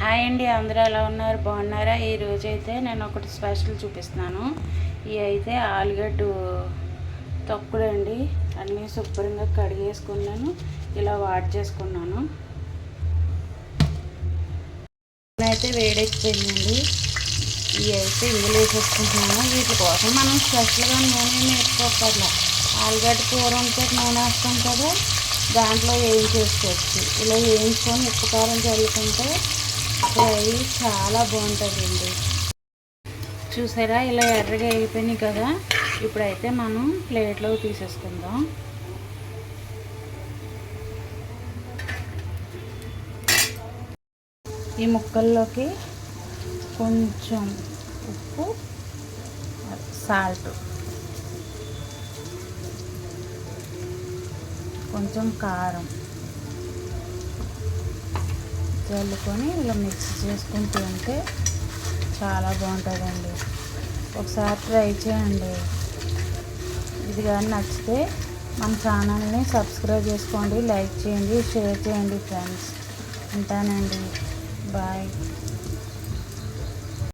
Hi అండి, అందరూ ఎలా ఉన్నారు? బాగున్నారా? ఈరోజు అయితే నేను ఒకటి స్పెషల్ చూపిస్తున్నాను. ఇవి అయితే ఆలుగడ్డ తొక్కుడు అండి. అన్నీ శుభ్రంగా కడిగేసుకున్నాను, ఇలా వాట్ చేసుకున్నాను. అయితే వేడెక్కిపోయిందండి. ఇవి అయితే ఇందులో వేసేసుకుంటున్నాను. వీటి కోసం మనం స్పెషల్గా నూనె వేసుకోకర్లా. ఆలుగడ్డ కూర ఉంటే నూనె వేస్తాం కదా, దాంట్లో వేయించేసుకోవచ్చు. ఇలా వేయించుకొని ఉప్పు కారం చల్లుకుంటే ఫ్రై చాలా బాగుంటుందండి. చూసారా, ఇలా ఎర్రగా అయిపోయినాయి కదా. ఇప్పుడైతే మనం ప్లేట్లో తీసేసుకుందాం. ఈ ముక్కల్లోకి కొంచెం ఉప్పు, సాల్ట్, కొంచెం కారం చల్లుకొని ఇలా మిక్స్ చేసుకుంటూ ఉంటే చాలా బాగుంటుందండి. ఒకసారి ట్రై చేయండి. ఇది కానీ నచ్చితే మన ఛానల్ని సబ్స్క్రైబ్ చేసుకోండి, లైక్ చేయండి, షేర్ చేయండి ఫ్రెండ్స్. ఉంటానండి, బాయ్.